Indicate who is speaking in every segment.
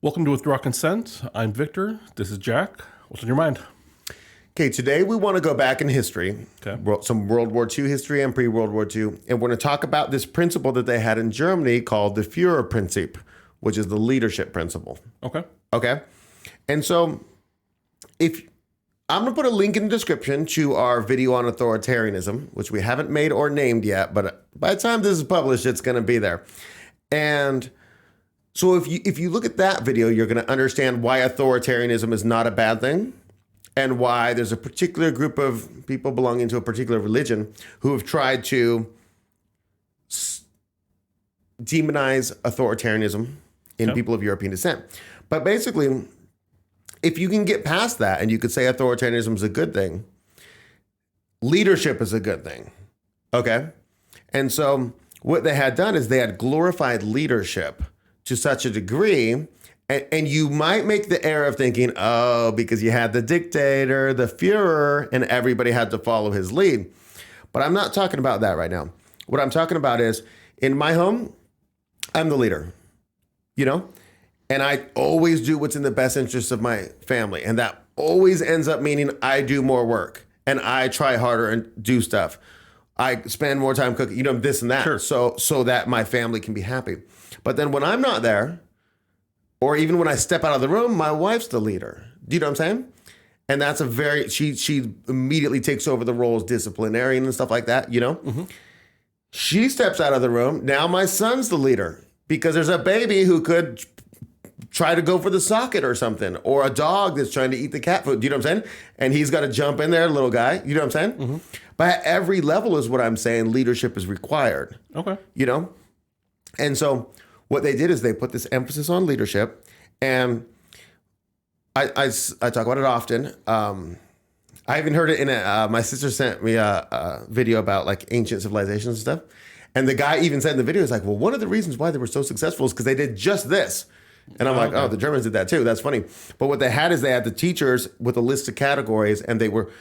Speaker 1: Welcome to Withdraw Consent. I'm Victor. This is Jack. What's on your mind?
Speaker 2: Okay, today we want to go back in history,
Speaker 1: Okay.
Speaker 2: some World War II history and pre-World War II, and we're going to talk about this principle that they had in Germany called the Führerprinzip, which is the leadership principle.
Speaker 1: Okay.
Speaker 2: Okay? And so if I'm going to put a link in the description to our video on authoritarianism, which we haven't made or named yet, but by the time this is published, it's going to be there. And so if you look at that video, you're going to understand why authoritarianism is not a bad thing and why there's a particular group of people belonging to a particular religion who have tried to demonize authoritarianism in people of European descent. But basically, if you can get past that and you could say authoritarianism is a good thing, leadership is a good thing. Okay? And so what they had done is they had glorified leadership to such a degree, and you might make the error of thinking, oh, because you had the dictator, the Führer, and everybody had to follow his lead. But I'm not talking about that right now. What I'm talking about is, in my home, I'm the leader, and I always do what's in the best interest of my family. And that always ends up meaning I do more work and I try harder and do stuff. I spend more time cooking, this and that,
Speaker 1: Sure.
Speaker 2: so that my family can be happy. But then when I'm not there, or even when I step out of the room, my wife's the leader. Do you know what I'm saying? And that's she immediately takes over the role as disciplinarian and stuff like that, Mm-hmm. She steps out of the room. Now my son's the leader because there's a baby who could try to go for the socket or something, or a dog that's trying to eat the cat food. Do you know what I'm saying? And he's got to jump in there, little guy. You know what I'm saying? Mm-hmm. But at every level is what I'm saying, leadership is required.
Speaker 1: Okay.
Speaker 2: And so what they did is they put this emphasis on leadership, and I talk about it often. I even heard it in my sister sent me a video about like ancient civilizations and stuff. And the guy even said in the video, he's like, well, one of the reasons why they were so successful is because they did just this. And I'm like, oh, the Germans did that too. That's funny. But what they had is they had the teachers with a list of categories, and they were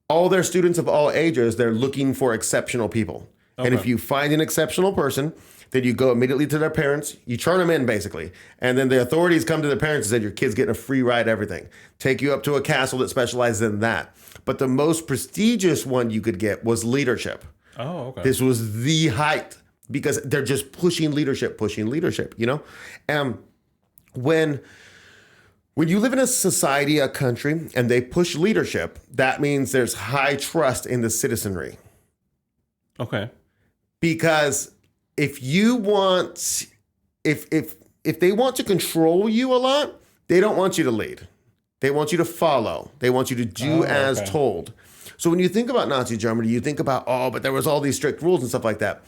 Speaker 2: all their students of all ages. They're looking for exceptional people. Okay. And if you find an exceptional person, then you go immediately to their parents. You turn them in, basically. And then the authorities come to the parents and said, your kid's getting a free ride, everything. Take you up to a castle that specializes in that. But the most prestigious one you could get was leadership.
Speaker 1: Oh, okay.
Speaker 2: This was the height because they're just pushing leadership. And when you live in a society, a country, and they push leadership, that means there's high trust in the citizenry.
Speaker 1: Okay.
Speaker 2: Because if they want to control you a lot, they don't want you to lead. They want you to follow. They want you to do as told. So when you think about Nazi Germany, you think about, but there was all these strict rules and stuff like that.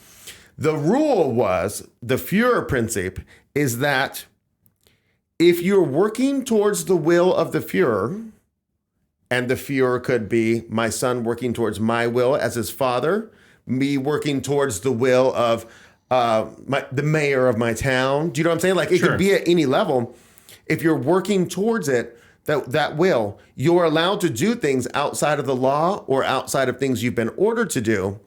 Speaker 2: The rule was, the Führerprinzip is that if you're working towards the will of the Führer, and the Führer could be my son working towards my will as his father, me working towards the will of the mayor of my town. Do you know what I'm saying? Like it could be at any level. If you're working towards it, that will, you're allowed to do things outside of the law or outside of things you've been ordered to do.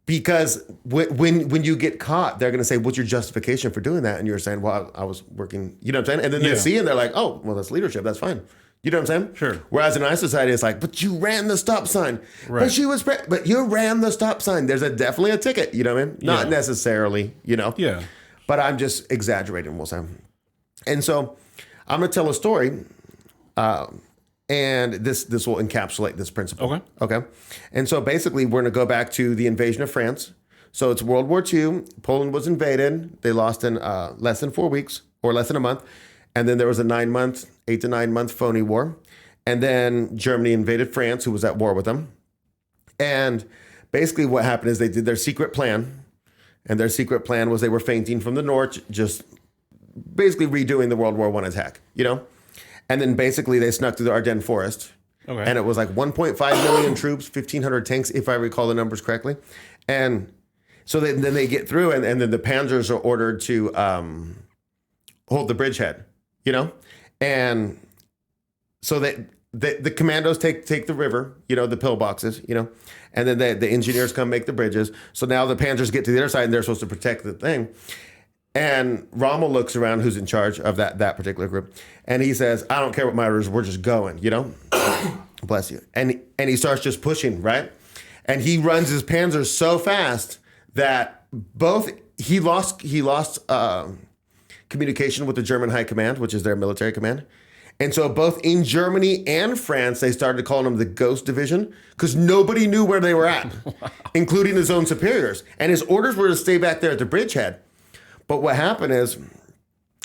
Speaker 2: Because when you get caught, they're going to say, what's your justification for doing that? And you're saying, well, I was working, you know what I'm saying? And then they see and they're like, oh, well, that's leadership. That's fine. You know what I'm saying?
Speaker 1: Sure.
Speaker 2: Whereas in our society, it's like, but you ran the stop sign. Right. But you ran the stop sign. There's definitely a ticket. You know what I mean? Not necessarily,
Speaker 1: Yeah.
Speaker 2: But I'm just exaggerating, we'll say. And so I'm going to tell a story. And this will encapsulate this principle. Okay. And so basically, we're going to go back to the invasion of France. So it's World War II. Poland was invaded. They lost in less than 4 weeks or less than a month. And then there was a 8 to 9 month phony war. And then Germany invaded France, who was at war with them. And basically what happened is they did their secret plan. And their secret plan was they were feinting from the north, just basically redoing the World War I attack, And then basically they snuck through the Ardennes forest. Okay. And it was like 1.5 million troops, 1,500 tanks, if I recall the numbers correctly. And so then they get through, and then the panzers are ordered to hold the bridgehead, And so the commandos take the river, the pillboxes, and then the engineers come make the bridges. So now the panzers get to the other side, and they're supposed to protect the thing. And Rommel looks around, who's in charge of that particular group, and he says, "I don't care what my orders. We're just going." Bless you. And he starts just pushing, right? And he runs his panzers so fast that he lost communication with the German High Command, which is their military command. And so both in Germany and France, they started calling them the Ghost Division because nobody knew where they were at, including his own superiors. And his orders were to stay back there at the bridgehead. But what happened is,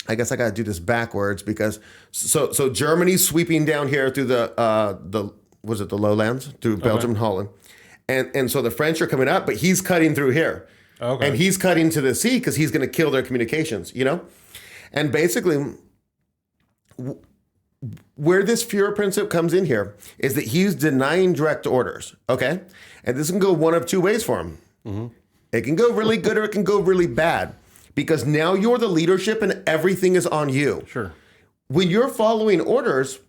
Speaker 2: I guess I got to do this backwards because so Germany's sweeping down here through the lowlands through Belgium and Holland, and so the French are coming up, but he's cutting through here, and he's cutting to the sea because he's going to kill their communications, and basically. Where this Führerprinzip comes in here is that he's denying direct orders, okay? And this can go one of two ways for him. Mm-hmm. It can go really good or it can go really bad because now you're the leadership and everything is on you.
Speaker 1: Sure.
Speaker 2: When you're following orders,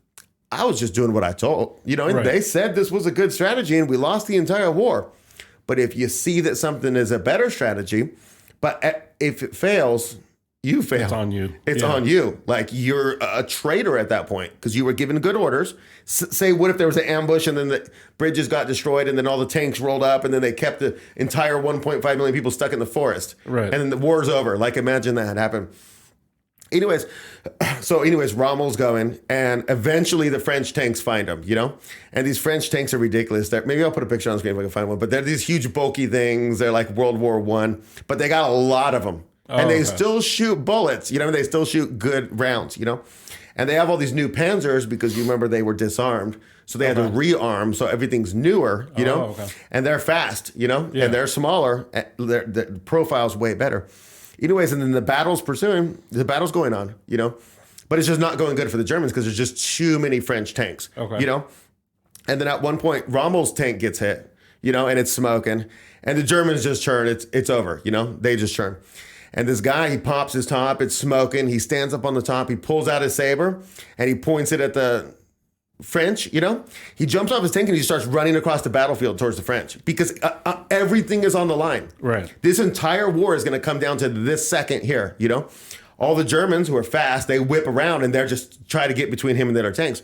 Speaker 2: I was just doing what I told, and they said this was a good strategy and we lost the entire war. But if you see that something is a better strategy, but if it fails... You fail.
Speaker 1: It's on you.
Speaker 2: It's on you. Like you're a traitor at that point because you were given good orders. Say, what if there was an ambush and then the bridges got destroyed and then all the tanks rolled up and then they kept the entire 1.5 million people stuck in the forest.
Speaker 1: Right.
Speaker 2: And then the war's over. Like imagine that happened. Anyways, Rommel's going and eventually the French tanks find him, And these French tanks are ridiculous. Maybe I'll put a picture on the screen if I can find one. But they're these huge bulky things. They're like World War I. But they got a lot of them. And they still shoot bullets, they still shoot good rounds, And they have all these new panzers because you remember they were disarmed. So they had to rearm. So everything's newer, And they're fast, And they're smaller. The profile's way better. Anyways, and then the battle's going on, But it's just not going good for the Germans because there's just too many French tanks, And then at one point, Rommel's tank gets hit, and it's smoking. And the Germans just churn. It's over, They just churn. And this guy, he pops his top, it's smoking. He stands up on the top, he pulls out his saber, and he points it at the French, He jumps off his tank and he starts running across the battlefield towards the French because everything is on the line.
Speaker 1: Right.
Speaker 2: This entire war is going to come down to this second here, All the Germans who are fast, they whip around and they're just trying to get between him and their tanks.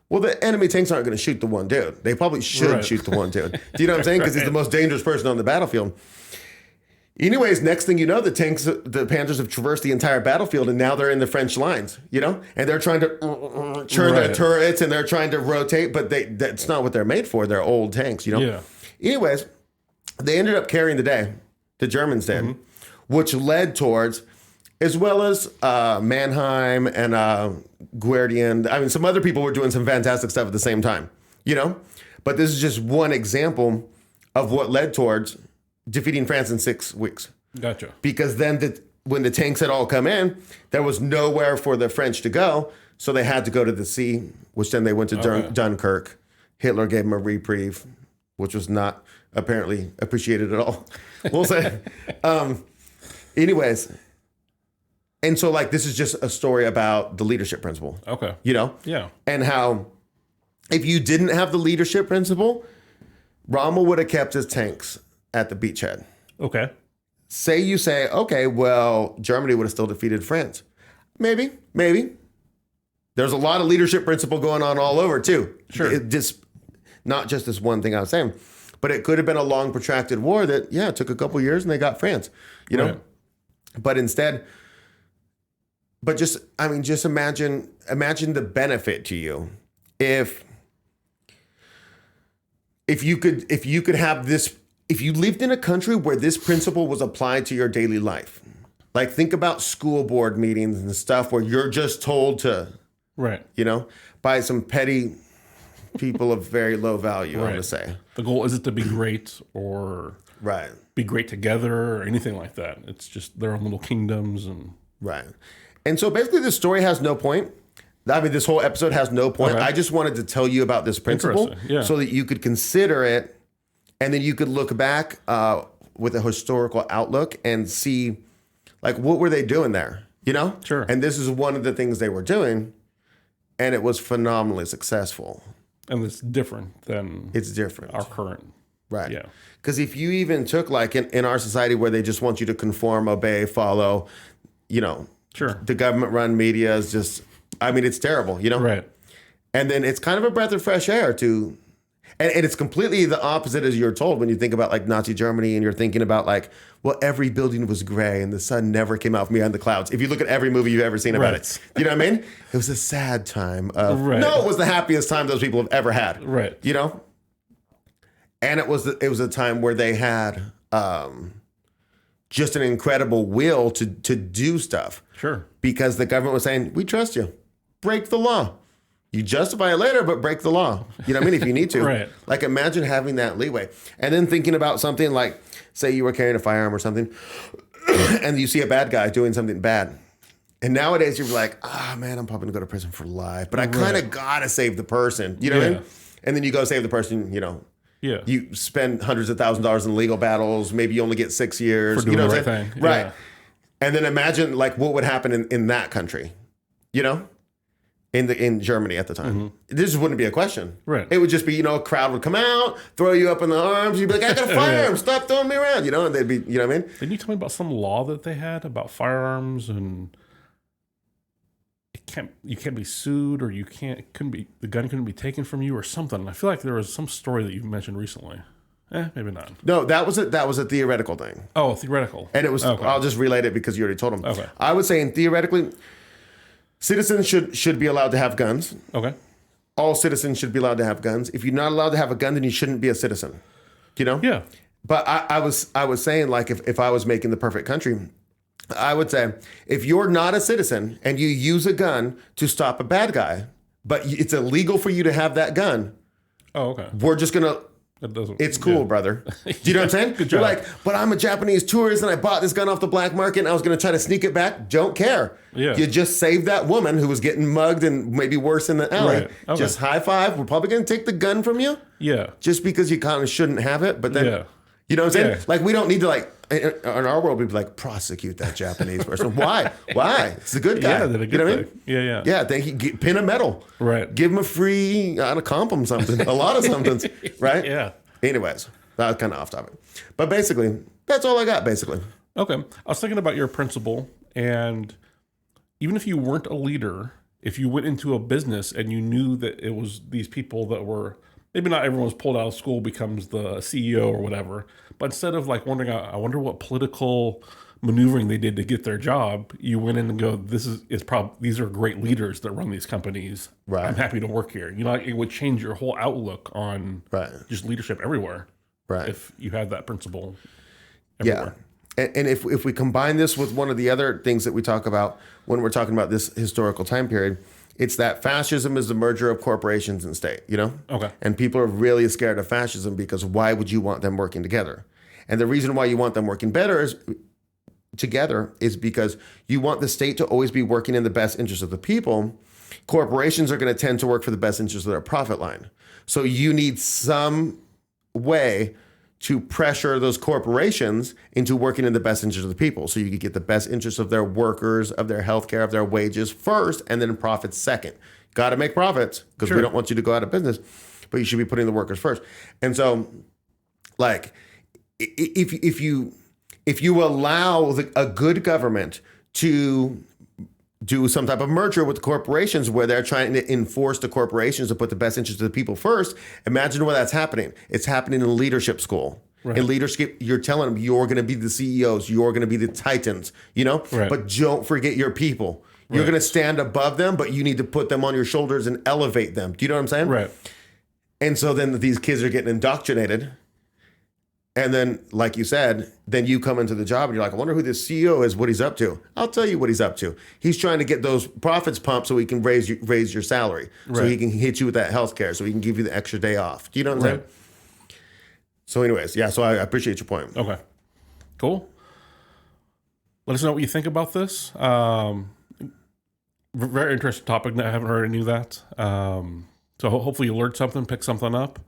Speaker 2: Well, the enemy tanks aren't going to shoot the one dude. They probably should shoot the one dude. Do you know what I'm saying? Because he's the most dangerous person on the battlefield. Anyways, next thing you know, the Panzers have traversed the entire battlefield and now they're in the French lines, And they're trying to churn their turrets and they're trying to rotate, but that's not what they're made for. They're old tanks,
Speaker 1: Yeah.
Speaker 2: Anyways, they ended up carrying the day. The Germans did, which led towards, as well as Mannheim and Guerdian. I mean, some other people were doing some fantastic stuff at the same time, But this is just one example of what led towards defeating France in 6 weeks.
Speaker 1: Gotcha.
Speaker 2: Because then when the tanks had all come in, there was nowhere for the French to go. So they had to go to the sea, which then they went to Dunkirk. Hitler gave them a reprieve, which was not apparently appreciated at all. We'll say. Anyways. And so this is just a story about the leadership principle.
Speaker 1: Okay.
Speaker 2: Yeah. And how if you didn't have the leadership principle, Rommel would have kept his tanks at the beachhead.
Speaker 1: Okay.
Speaker 2: Say, okay, well, Germany would have still defeated France. Maybe. There's a lot of leadership principle going on all over, too.
Speaker 1: Sure.
Speaker 2: Not just this one thing I was saying, but it could have been a long, protracted war that, it took a couple years and they got France,
Speaker 1: Right.
Speaker 2: But instead, just imagine the benefit to you if you could have this. If you lived in a country where this principle was applied to your daily life, like think about school board meetings and stuff where you're just told to,
Speaker 1: right,
Speaker 2: by some petty people of very low value, I'm going to say.
Speaker 1: The goal isn't to be great or be great together or anything like that. It's just their own little kingdoms.
Speaker 2: Right. And so basically this story has no point. I mean, this whole episode has no point. Okay. I just wanted to tell you about this principle so that you could consider it. And then you could look back with a historical outlook and see, what were they doing there?
Speaker 1: Sure.
Speaker 2: And this is one of the things they were doing, and it was phenomenally successful.
Speaker 1: And it's different than our current.
Speaker 2: Right.
Speaker 1: Yeah.
Speaker 2: Because if you even took, in our society where they just want you to conform, obey, follow,
Speaker 1: Sure.
Speaker 2: The government-run media is just, I mean, it's terrible,
Speaker 1: Right.
Speaker 2: And then it's kind of a breath of fresh air to, and it's completely the opposite as you're told when you think about like Nazi Germany and you're thinking about like, well, every building was gray and the sun never came out from behind the clouds. If you look at every movie you've ever seen about it, you know what I mean? It was a sad time. No, it was the happiest time those people have ever had.
Speaker 1: Right.
Speaker 2: And it was a time where they had just an incredible will to do stuff.
Speaker 1: Sure.
Speaker 2: Because the government was saying, we trust you. Break the law. You justify it later, but break the law. You know what I mean? If you need to.
Speaker 1: Right.
Speaker 2: Like imagine having that leeway. And then thinking about something like, say you were carrying a firearm or something, and you see a bad guy doing something bad. And nowadays you're like, man, I'm probably gonna go to prison for life. But I kind of gotta save the person. You know what I mean? And then you go save the person,
Speaker 1: Yeah.
Speaker 2: You spend hundreds of thousands of dollars in legal battles. Maybe you only get 6 years.
Speaker 1: For doing
Speaker 2: the
Speaker 1: right thing.
Speaker 2: Right.
Speaker 1: Yeah.
Speaker 2: And then imagine like what would happen in that country, in Germany at the time.
Speaker 1: Mm-hmm.
Speaker 2: This wouldn't be a question.
Speaker 1: Right.
Speaker 2: It would just be, a crowd would come out, throw you up in the arms. You'd be like, I got a firearm. Stop throwing me around. And they'd be, you know what I mean?
Speaker 1: Didn't you tell me about some law that they had about firearms and you can't be sued or the gun couldn't be taken from you or something. I feel like there was some story that you mentioned recently. Maybe not.
Speaker 2: No, that was a theoretical thing.
Speaker 1: Oh, theoretical.
Speaker 2: And it was, okay. I'll just relate it because you already told them.
Speaker 1: Okay.
Speaker 2: I was saying theoretically, citizens should be allowed to have guns.
Speaker 1: Okay.
Speaker 2: All citizens should be allowed to have guns. If you're not allowed to have a gun, then you shouldn't be a citizen. Yeah. But I was saying like if I was making the perfect country, I would say if you're not a citizen and you use a gun to stop a bad guy, but it's illegal for you to have that gun.
Speaker 1: Oh, okay.
Speaker 2: We're just gonna. It's cool, brother. Do you know what I'm saying?
Speaker 1: Good job.
Speaker 2: You're like, but I'm a Japanese tourist and I bought this gun off the black market and I was going to try to sneak it back. Don't care.
Speaker 1: Yeah.
Speaker 2: You just saved that woman who was getting mugged and maybe worse in the alley.
Speaker 1: Right. Okay.
Speaker 2: Just high five. We're probably going to take the gun from you.
Speaker 1: Yeah.
Speaker 2: Just because you kind of shouldn't have it. But then, you know what I'm saying? Yeah. Like, we don't need to, like, in our world, we'd be like, prosecute that Japanese person. Why? It's a good guy.
Speaker 1: Yeah, they're a good
Speaker 2: I mean?
Speaker 1: Yeah.
Speaker 2: Yeah, thank you. Pin a medal.
Speaker 1: Right.
Speaker 2: Give him a free, a comp him something. A lot of somethings. Right?
Speaker 1: Yeah.
Speaker 2: Anyways, that was kind of off topic. But basically, that's all I got, basically.
Speaker 1: Okay. I was thinking about your principle, and even if you weren't a leader, if you went into a business and you knew that it was these people that were, maybe not everyone was pulled out of school becomes the CEO or whatever, but instead of like wondering, I wonder what political maneuvering they did to get their job, you went in and go, these are great leaders that run these companies.
Speaker 2: Right.
Speaker 1: I'm happy to work here. It would change your whole outlook on just leadership everywhere.
Speaker 2: Right.
Speaker 1: If you had that principle everywhere.
Speaker 2: Yeah. And if we combine this with one of the other things that we talk about when we're talking about this historical time period, it's that fascism is the merger of corporations and state,
Speaker 1: Okay.
Speaker 2: And people are really scared of fascism because why would you want them working together? And the reason why you want them working together is because you want the state to always be working in the best interest of the people. Corporations are going to tend to work for the best interest of their profit line. So you need some way to pressure those corporations into working in the best interest of the people. So you can get the best interest of their workers, of their healthcare, of their wages first, and then profits second. Got to make profits because we don't want you to go out of business, but you should be putting the workers first. And so, like, if you allow a good government to do some type of merger with the corporations where they're trying to enforce the corporations to put the best interest of the people first, imagine where that's happening. It's happening in leadership school. Right. In leadership, you're telling them you're going to be the CEOs, you're going to be the titans,
Speaker 1: Right.
Speaker 2: But don't forget your people. You're going to stand above them, but you need to put them on your shoulders and elevate them. Do you know what I'm saying?
Speaker 1: Right.
Speaker 2: And so then these kids are getting indoctrinated. And then, like you said, then you come into the job and you're like, I wonder who this CEO is, what he's up to. I'll tell you what he's up to. He's trying to get those profits pumped so he can raise your salary. Right. So he can hit you with that health care, so he can give you the extra day off. Do you know what I'm saying? So anyways, so I appreciate your point.
Speaker 1: Okay. Cool. Let us know what you think about this. Very interesting topic. I haven't heard any of that. So hopefully you learned something, picked something up.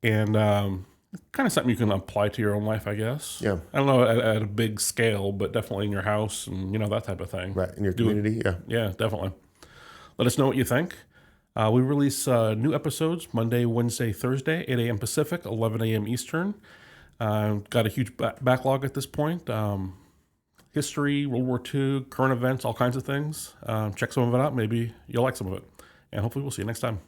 Speaker 1: And kind of something you can apply to your own life, I guess.
Speaker 2: Yeah.
Speaker 1: I don't know at a big scale, but definitely in your house and, that type of thing.
Speaker 2: Right. In your community. Yeah.
Speaker 1: Yeah, definitely. Let us know what you think. We release new episodes Monday, Wednesday, Thursday, 8 a.m. Pacific, 11 a.m. Eastern. Got a huge backlog at this point. history, World War II, current events, all kinds of things. Check some of it out. Maybe you'll like some of it. And hopefully we'll see you next time.